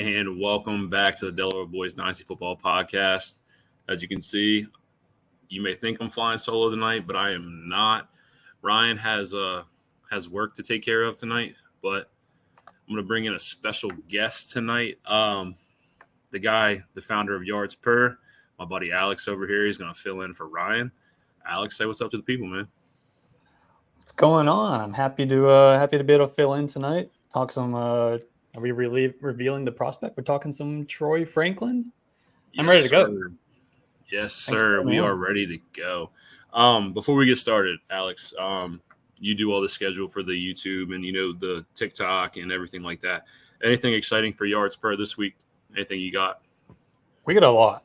and welcome back to the Delaware Boys Dynasty Football Podcast. As you can see, you may think I'm flying solo tonight, but I am not. Ryan has work to take care of tonight, but I'm going to bring in a special guest tonight. The founder of Yards Per, my buddy Alex over here. He's going to fill in for Ryan. Alex, say what's up to the people, man. What's going on? I'm happy to be able to fill in tonight. Talk some. Are we revealing the prospect? We're talking some Troy Franklin. I'm ready to go. Yes, sir. We are ready to go. Before we get started, Alex, you do all the schedule for the YouTube and the TikTok and everything like that. Anything exciting for Yards Per this week? Anything you got? We get a lot.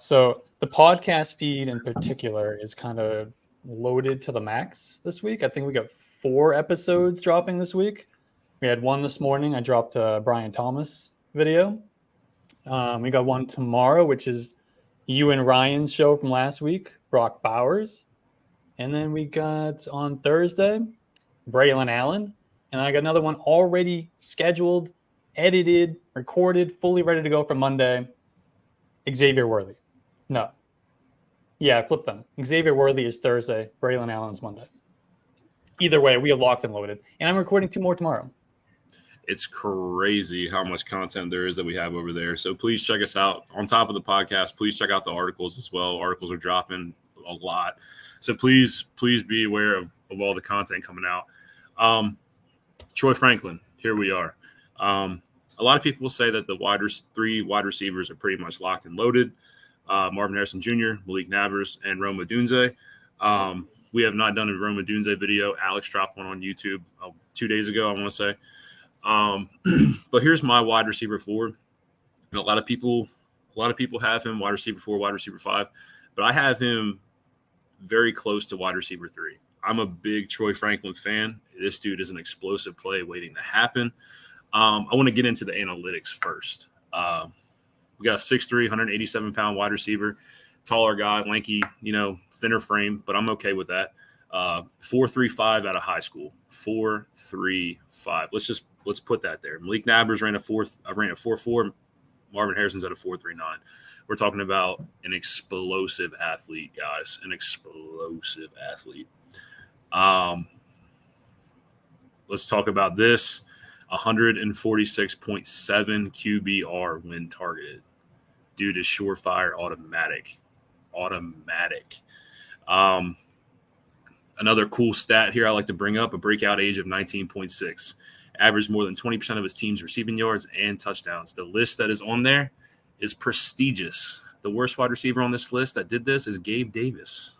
So the podcast feed in particular is kind of loaded to the max this week. I think we got 4 episodes dropping this week. We had one this morning. I dropped a Brian Thomas video. We got one tomorrow, which is you and Ryan's show from last week, Brock Bowers. And then we got on Thursday, Braylon Allen. And I got another one already scheduled, edited, recorded, fully ready to go for Monday, Xavier Worthy. No. Yeah, I flipped them. Xavier Worthy is Thursday, Braylon Allen's Monday. Either way, we are locked and loaded. And I'm recording 2 more tomorrow. It's crazy how much content there is that we have over there. So please check us out. On top of the podcast, please check out the articles as well. Articles are dropping a lot. So please be aware of all the content coming out. Troy Franklin, here we are. A lot of people will say that the 3 wide receivers are pretty much locked and loaded. Marvin Harrison Jr., Malik Nabers, and Odunze. We have not done a Odunze video. Alex dropped one on YouTube 2 days ago, I want to say. But here's my wide receiver 4. A lot of people have him wide receiver 4, wide receiver 5, but I have him very close to wide receiver 3. I'm a big Troy Franklin fan. This dude is an explosive play waiting to happen. I want to get into the analytics first. We got a 6'3", 187-pound wide receiver, taller guy, lanky, thinner frame, but I'm okay with that. 4.35 out of high school. 4.35. Let's put that there. Malik Nabers ran a 4.4. Marvin Harrison's at a 4.39. We're talking about an explosive athlete, guys. An explosive athlete. Let's talk about this. 146.7 QBR when targeted. Dude is surefire, automatic. Another cool stat here I like to bring up, a breakout age of 19.6. Averaged more than 20% of his team's receiving yards and touchdowns. The list that is on there is prestigious. The worst wide receiver on this list that did this is Gabe Davis.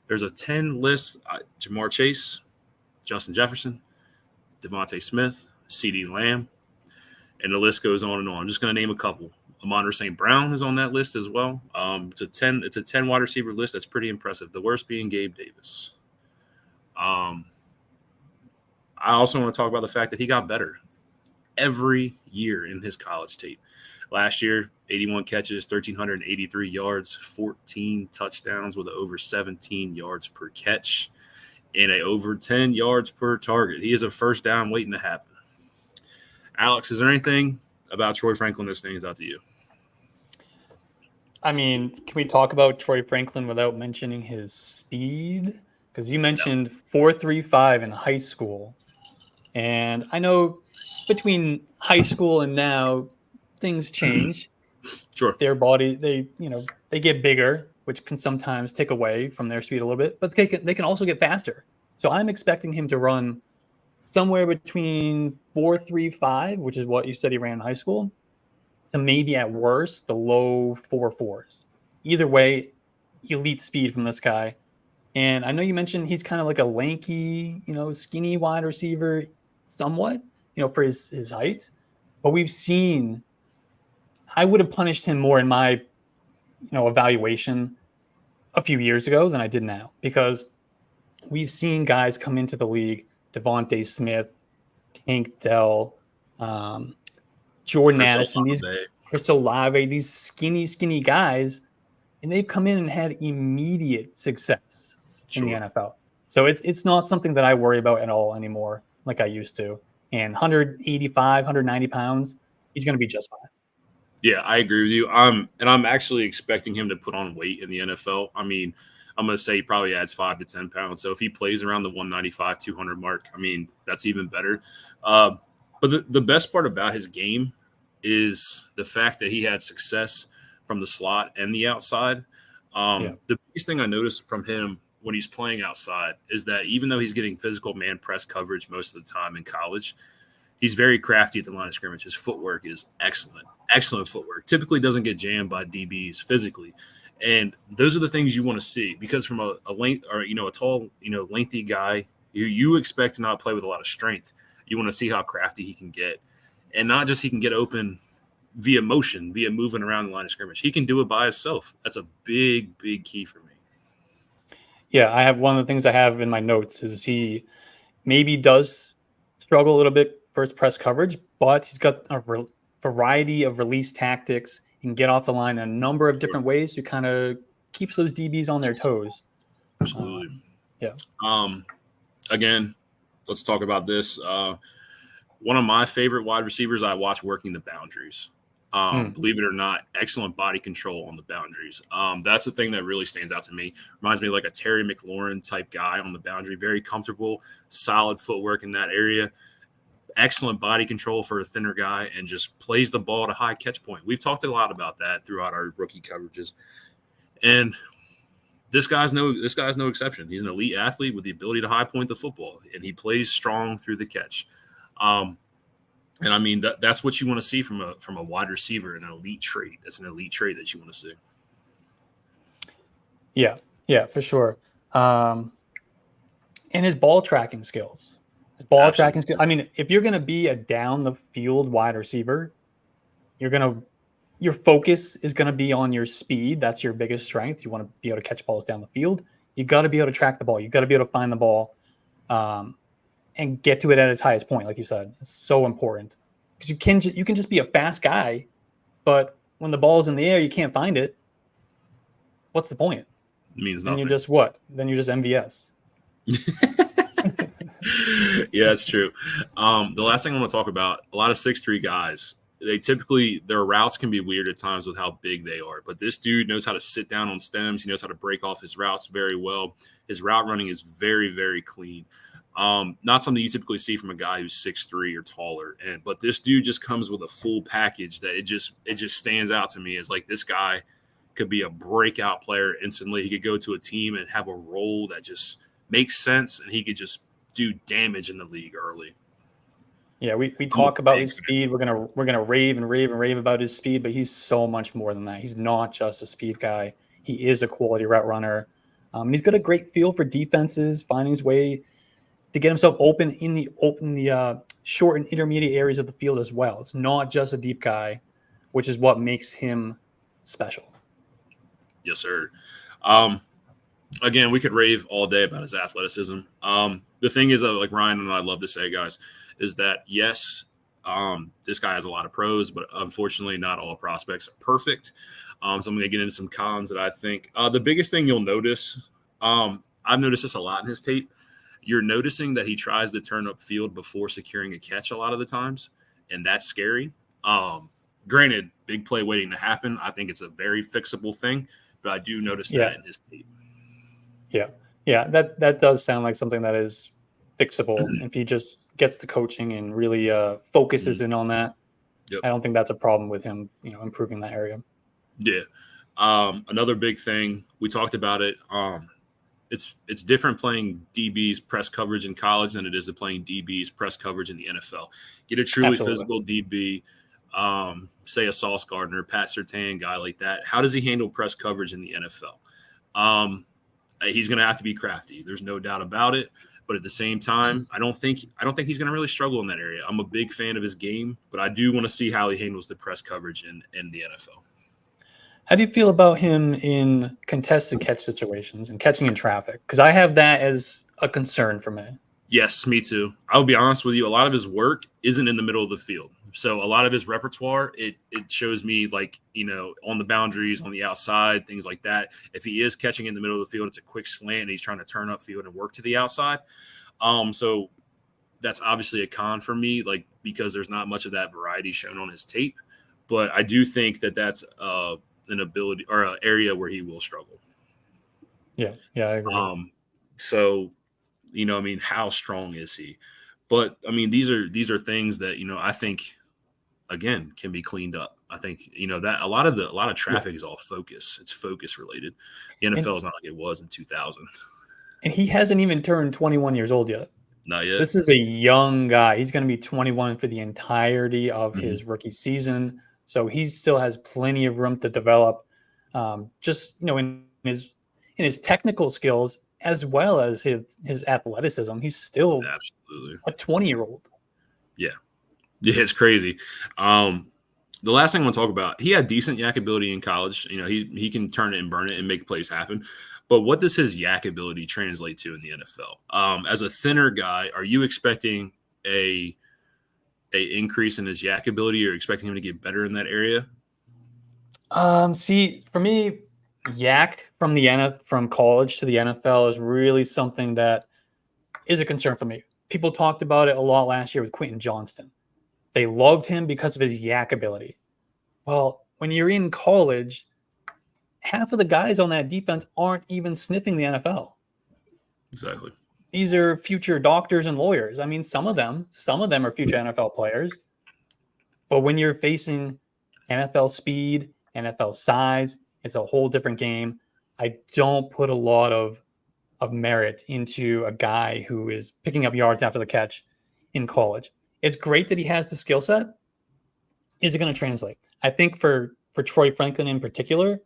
There's a 10 list. Jamar Chase, Justin Jefferson, Devontae Smith, CeeDee Lamb, and the list goes on and on. I'm just going to name a couple. Amon St. Brown is on that list as well. It's a 10 wide receiver list. That's pretty impressive. The worst being Gabe Davis. I also want to talk about the fact that he got better every year in his college tape. Last year, 81 catches, 1,383 yards, 14 touchdowns with over 17 yards per catch, and over 10 yards per target. He is a first down waiting to happen. Alex, is there anything about Troy Franklin that stands out to you? I mean, can we talk about Troy Franklin without mentioning his speed? Because you mentioned 4.35 in high school. And I know between high school and now, things change. Sure. Their body, they get bigger, which can sometimes take away from their speed a little bit, but they can also get faster. So I'm expecting him to run somewhere between 4.35, which is what you said he ran in high school, to maybe at worst the low 4.4s. Either way, elite speed from this guy. And I know you mentioned he's kind of like a lanky, skinny wide receiver, somewhat, for his height. But we've seen, I would have punished him more in my, evaluation a few years ago than I did now, because we've seen guys come into the league, Devontae Smith, Tank Dell, Jordan Addison, Chris Olave, these skinny guys, and they've come in and had immediate success in the NFL. So it's not something that I worry about at all anymore, like I used to. And 185, 190 pounds, he's going to be just fine. Yeah, I agree with you. And I'm actually expecting him to put on weight in the NFL. I mean, I'm going to say he probably adds 5 to 10 pounds. So if he plays around the 195, 200 mark, I mean, that's even better. But the best part about his game is the fact that he had success from the slot and the outside. The biggest thing I noticed from him when he's playing outside is that even though he's getting physical man press coverage most of the time in college, he's very crafty at the line of scrimmage. His footwork is excellent. Excellent footwork. Typically doesn't get jammed by DBs physically. And those are the things you want to see, because from a length or, a tall, lengthy guy, you expect to not play with a lot of strength. You want to see how crafty he can get, and not just he can get open via motion, via moving around the line of scrimmage. He can do it by himself. That's a big, big key for me. Yeah, I have one of the things I have in my notes is he maybe does struggle a little bit for his press coverage, but he's got a variety of release tactics. He can get off the line in a number of different ways to kind of keeps those DBs on their toes. Absolutely. Yeah. Again, let's talk about this. One of my favorite wide receivers I watch working the boundaries. Believe it or not, excellent body control on the boundaries. That's the thing that really stands out to me. Reminds me of like a Terry McLaurin type guy on the boundary, very comfortable, solid footwork in that area. Excellent body control for a thinner guy, and just plays the ball at a high catch point. We've talked a lot about that throughout our rookie coverages. And this guy's no exception. He's an elite athlete with the ability to high point the football, and he plays strong through the catch. And I mean, that's what you want to see from a wide receiver, an elite trait. That's an elite trait that you want to see. Yeah, for sure. And his ball tracking skills. Tracking skills. I mean, if you're going to be a down the field wide receiver, your focus is going to be on your speed. That's your biggest strength. You want to be able to catch balls down the field. You got to be able to track the ball. You got to be able to find the ball, and get to it at its highest point. Like you said, it's so important, because you can just be a fast guy, but when the ball's in the air, you can't find it. What's the point? It means nothing. Then you're just MVS. Yeah, that's true. The last thing I want to talk about, a lot of 6'3" guys, their routes can be weird at times with how big they are. But this dude knows how to sit down on stems. He knows how to break off his routes very well. His route running is very, very clean. Not something you typically see from a guy who's 6'3" or taller. But this dude just comes with a full package that it just stands out to me as like, this guy could be a breakout player instantly. He could go to a team and have a role that just makes sense, and he could just do damage in the league early. Yeah, we talk about his speed. We're gonna rave and rave and rave about his speed, but he's so much more than that. He's not just a speed guy. He is a quality route runner. And he's got a great feel for defenses, finding his way to get himself open in the short and intermediate areas of the field as well. It's not just a deep guy, which is what makes him special. Yes, sir. Again, we could rave all day about his athleticism. The thing is, like Ryan and I love to say, guys, is that yes, this guy has a lot of pros, but unfortunately not all prospects are perfect. So I'm going to get into some cons that I think. The biggest thing you'll notice, I've noticed this a lot in his tape, you're noticing that he tries to turn up field before securing a catch a lot of the times, and that's scary. Granted, big play waiting to happen. I think it's a very fixable thing, but I do notice that in his tape. Yeah, that does sound like something that is fixable if he just gets to coaching and really focuses in on that. Yep. I don't think that's a problem with him, improving that area. Yeah. Another big thing, we talked about it. It's different playing DB's press coverage in college than it is to playing DB's press coverage in the NFL. Get a truly physical DB, say a Sauce Gardner, Pat Surtain, guy like that. How does he handle press coverage in the NFL? He's going to have to be crafty. There's no doubt about it. But at the same time, I don't think he's going to really struggle in that area. I'm a big fan of his game, but I do want to see how he handles the press coverage in the NFL. How do you feel about him in contested catch situations and catching in traffic? Because I have that as a concern for me. Yes, me too. I'll be honest with you. A lot of his work isn't in the middle of the field. So a lot of his repertoire, it shows me like, on the boundaries, on the outside, things like that. If he is catching in the middle of the field, it's a quick slant and he's trying to turn up field and work to the outside. So that's obviously a con for me, like because there's not much of that variety shown on his tape. But I do think that that's an ability or an area where he will struggle. Yeah, I agree. So, I mean, how strong is he? But I mean, these are things that I think again can be cleaned up. I think that a lot of traffic is all focus. It's focus related. The NFL is not like it was in 2000. And he hasn't even turned 21 years old yet. Not yet. This is a young guy. He's going to be 21 for the entirety of his rookie season. So he still has plenty of room to develop. Just in his technical skills as well as his athleticism. He's still absolutely a 20-year-old. Yeah, it's crazy. The last thing I want to talk about, he had decent yak ability in college. He can turn it and burn it and make plays happen. But what does his yak ability translate to in the NFL? As a thinner guy, are you expecting a increase in his yak ability, or expecting him to get better in that area? See, for me, yak from college to the NFL is really something that is a concern for me. People talked about it a lot last year with Quentin Johnston. They loved him because of his yak ability. Well, when you're in college, half of the guys on that defense aren't even sniffing the NFL. Exactly. These are future doctors and lawyers. I mean, some of them are future NFL players. But when you're facing NFL speed, NFL size, it's a whole different game. I don't put a lot of merit into a guy who is picking up yards after the catch in college. It's great that he has the skill set. Is it going to translate? I think for Troy Franklin in particular,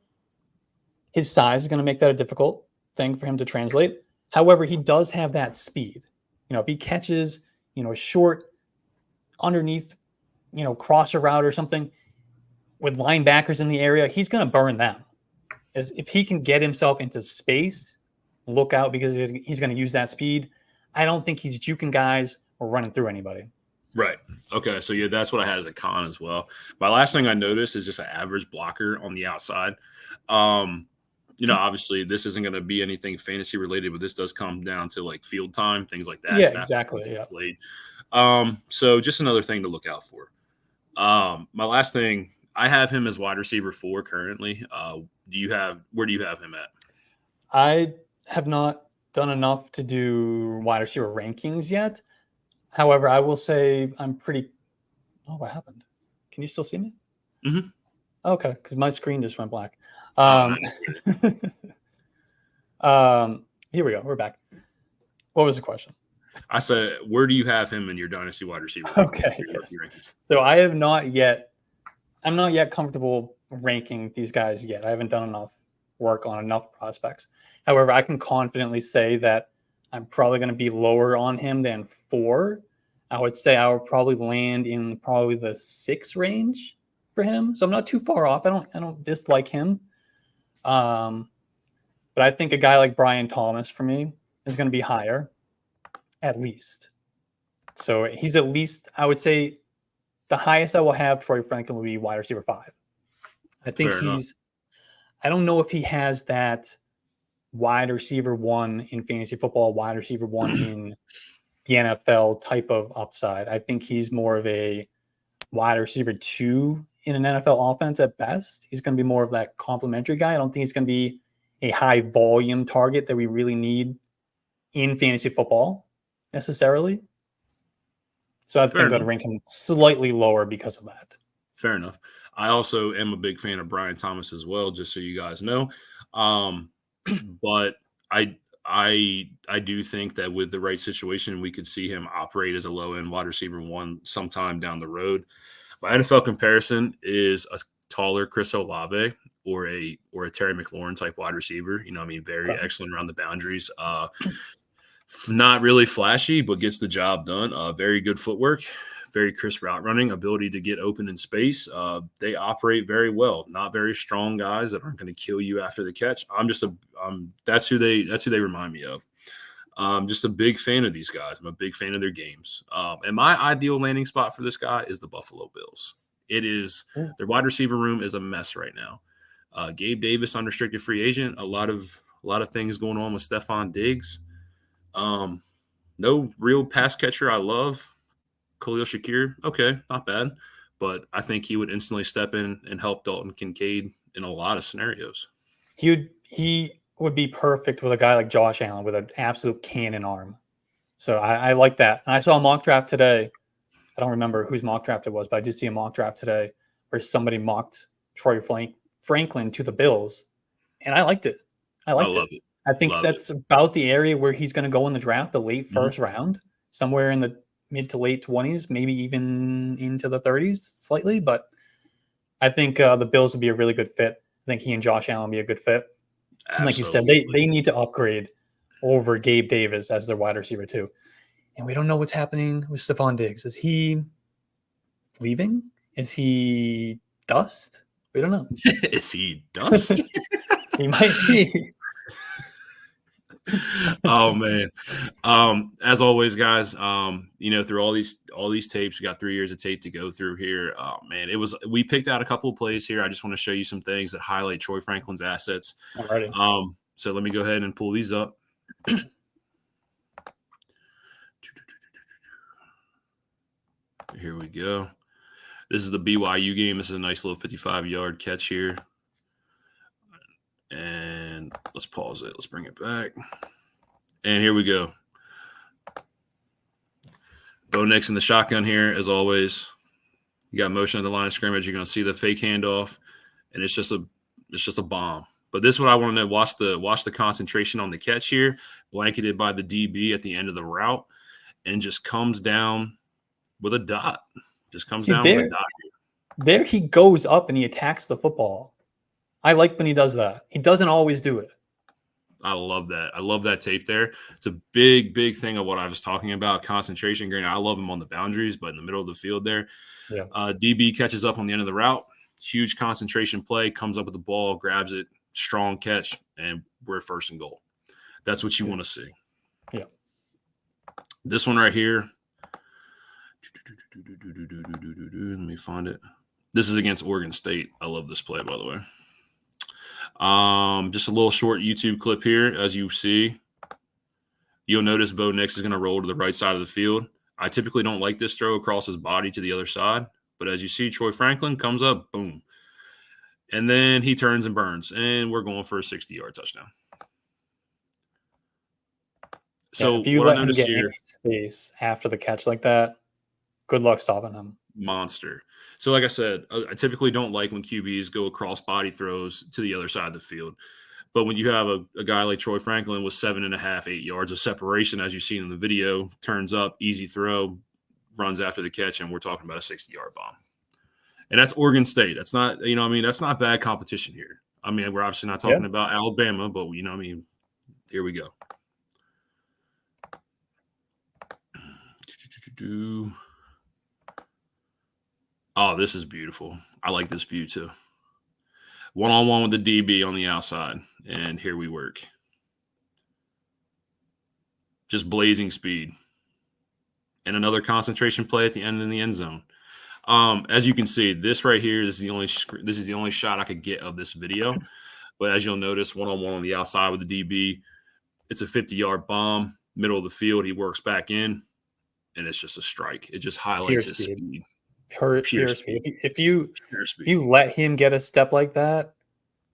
his size is going to make that a difficult thing for him to translate. However, he does have that speed. If he catches, a short underneath, crosser route or something with linebackers in the area, he's going to burn them. If he can get himself into space, look out, because he's going to use that speed. I don't think he's juking guys or running through anybody. Right. Okay. So yeah, that's what I had as a con as well. My last thing I noticed is just an average blocker on the outside. Obviously this isn't going to be anything fantasy related, but this does come down to like field time, things like that. Yeah, exactly. Yeah. Played. So just another thing to look out for. My last thing, I have him as wide receiver 4 currently. Where do you have him at? I have not done enough to do wide receiver rankings yet. However, I will say I'm pretty. Oh, what happened? Can you still see me? Mm-hmm. Okay, because my screen just went black. Here we go. We're back. What was the question? I said, where do you have him in your dynasty wide receiver? Okay. Yes. So I'm not yet comfortable ranking these guys yet. I haven't done enough work on enough prospects. However, I can confidently say that I'm probably going to be lower on him than 4. I would say I would probably land in probably the 6 range for him. So I'm not too far off. I don't dislike him. But I think a guy like Brian Thomas for me is going to be higher, at least. So he's at least, I would say, the highest I will have Troy Franklin will be wide receiver 5. I think I don't know if he has that wide receiver 1 in fantasy football, wide receiver 1 in the NFL type of upside. I think he's more of a wide receiver 2 in an NFL offense at best. He's going to be more of that complementary guy. I don't think he's going to be a high volume target that we really need in fantasy football necessarily. So I think I'm going to rank him slightly lower because of that. Fair enough. I also am a big fan of Brian Thomas as well, just so you guys know. But I do think that with the right situation, we could see him operate as a low-end wide receiver 1 sometime down the road. My NFL comparison is a taller Chris Olave or a Terry McLaurin type wide receiver. Very excellent around the boundaries. Not really flashy, but gets the job done. Very good footwork, very crisp route running, ability to get open in space. They operate very well. Not very strong guys that aren't going to kill you after the catch. That's who they remind me of. I'm just a big fan of these guys. I'm a big fan of their games. And my ideal landing spot for this guy is the Buffalo Bills. It is their wide receiver room is a mess right now. Gabe Davis, unrestricted free agent. A lot of things going on with Stephon Diggs. No real pass catcher I love. Khalil Shakir, okay, not bad. But I think he would instantly step in and help Dalton Kincaid in a lot of scenarios. He would be perfect with a guy like Josh Allen with an absolute cannon arm. So I like that. And I saw a mock draft today. I don't remember whose mock draft it was, but I did see a mock draft today where somebody mocked Troy Franklin to the Bills, and I liked it. I love it. I think that's about the area where he's going to go in the draft, the late first round, somewhere in the mid to late 20s, maybe even into the 30s slightly. But I think the Bills would be a really good fit. I think he and Josh Allen would be a good fit. And like you said, they need to upgrade over Gabe Davis as their wide receiver too. And we don't know what's happening with Stephon Diggs. Is he leaving? Is he dust? We don't know. Is he dust? He might be. Oh man. As always, guys, through all these tapes, we got 3 years of tape to go through here. Oh man, we picked out a couple of plays here. I just want to show you some things that highlight Troy Franklin's assets. Alrighty. So let me go ahead and pull these up. Here we go. This is the BYU game. This is a nice little 55-yard catch here. And let's pause it. Let's bring it back. And here we go. Bo Nix in the shotgun here, as always. You got motion at the line of scrimmage. You're going to see the fake handoff, and it's just a bomb. But this is what I want to know. Watch the concentration on the catch here, blanketed by the DB at the end of the route, and just comes down with a dot. Just comes down with a dot. There he goes up and he attacks the football. I like when he does that. He doesn't always do it. I love that. I love that tape there. It's a big, big thing of what I was talking about, concentration. Granted, I love him on the boundaries, but in the middle of the field there. Yeah. DB catches up on the end of the route. Huge concentration play, comes up with the ball, grabs it, strong catch, and we're first and goal. That's what you want to see. Yeah. This one right here. Let me find it. This is against Oregon State. I love this play, by the way. Just a little short YouTube clip here. As you see, you'll notice Bo Nix is going to roll to the right side of the field. I typically don't like this throw across his body to the other side, but as you see, Troy Franklin comes up, boom. And then he turns and burns, and we're going for a 60-yard touchdown. So if you what let I him noticed get here, any space after the catch like that, good luck stopping him. Monster. So like I said, I typically don't like when QBs go across body throws to the other side of the field. But when you have a guy like Troy Franklin with 7.5, 8 yards of separation, as you've seen in the video, turns up, easy throw, runs after the catch, and we're talking about a 60-yard bomb. And that's Oregon State. That's not, that's not bad competition here. I mean, we're obviously not talking about Alabama, but, here we go. Oh, this is beautiful. I like this view too. One-on-one with the DB on the outside, and here we work. Just blazing speed. And another concentration play at the end in the end zone. As you can see, this right here, this is the only shot I could get of this video. But as you'll notice, one-on-one on the outside with the DB, it's a 50-yard bomb, middle of the field. He works back in, and it's just a strike. It just highlights his speed. Pure speed. If you let him get a step like that,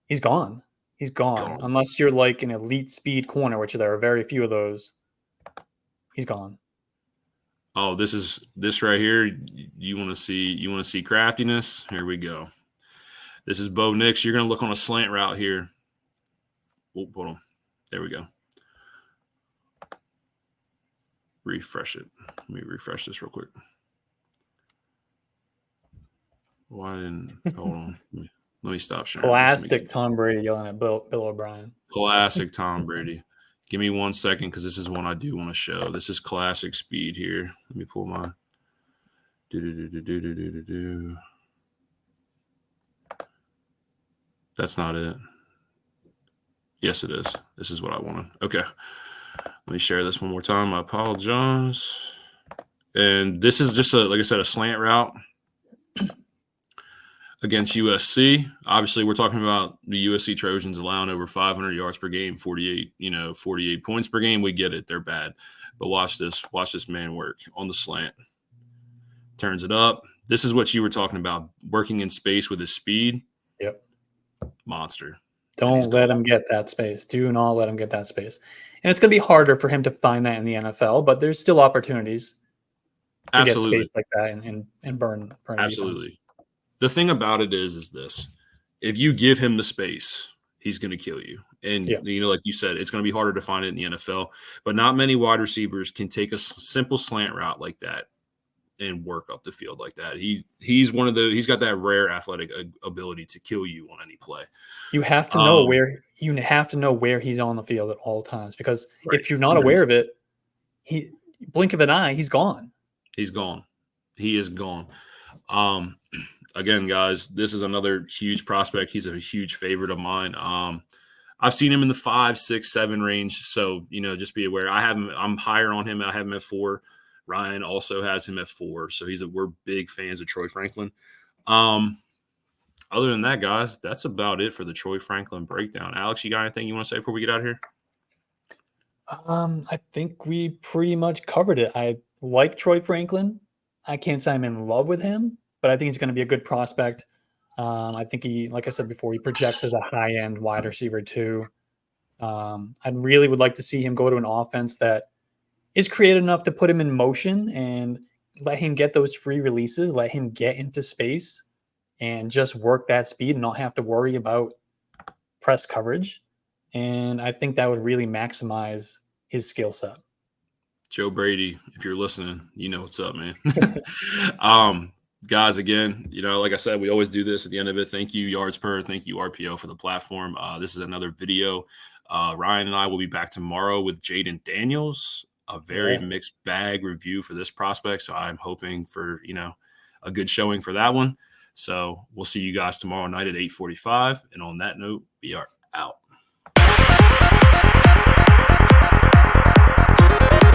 he's gone. He's gone. Unless you're like an elite speed corner, which there are very few of those. He's gone. Oh, this right here. You want to see craftiness? Here we go. This is Bo Nix. You're going to look on a slant route here. Oh, hold on. There we go. Refresh it. Let me refresh this real quick. Why didn't hold on? Let me stop sharing. Classic Tom Brady yelling at Bill O'Brien. Classic Tom Brady. Give me 1 second because this is one I do want to show. This is classic speed here. Let me pull my That's not it. Yes, it is. This is what I wanted. Okay. Let me share this one more time. I apologize. And this is just like I said, a slant route. against USC. Obviously, we're talking about the USC Trojans allowing over 500 yards per game, 48 points per game. We get it. They're bad. But watch this man work on the slant. Turns it up. This is what you were talking about, working in space with his speed. Yep. Monster. Don't let him get that space. Do not let him get that space. And it's going to be harder for him to find that in the NFL, but there's still opportunities to get space like that and burn Absolutely. Defense. The thing about it is this. If you give him the space, he's going to kill you. And, like you said, it's going to be harder to find it in the NFL. But not many wide receivers can take a simple slant route like that and work up the field like that. He's one of the – he's got that rare athletic ability to kill you on any play. You have to know where he's on the field at all times, because if you're not aware of it, blink of an eye, he's gone. He's gone. He is gone. Again, guys, this is another huge prospect. He's a huge favorite of mine. I've seen him in the 5, 6, 7 range. So, just be aware. I'm higher on him. I have him at 4. Ryan also has him at 4. So we're big fans of Troy Franklin. Other than that, guys, that's about it for the Troy Franklin breakdown. Alex, you got anything you want to say before we get out of here? I think we pretty much covered it. I like Troy Franklin. I can't say I'm in love with him, but I think he's going to be a good prospect. I think like I said before, he projects as a high-end wide receiver too. I really would like to see him go to an offense that is creative enough to put him in motion and let him get those free releases, let him get into space and just work that speed and not have to worry about press coverage. And I think that would really maximize his skill set. Joe Brady, if you're listening, you know what's up, man. Guys, again, like I said, we always do this at the end of it. Thank you, Yards Per. Thank you, RPO, for the platform. This is another video. Ryan and I will be back tomorrow with Jaden Daniels, a very mixed bag review for this prospect. So I'm hoping for, a good showing for that one. So we'll see you guys tomorrow night at 8:45. And on that note, we are out.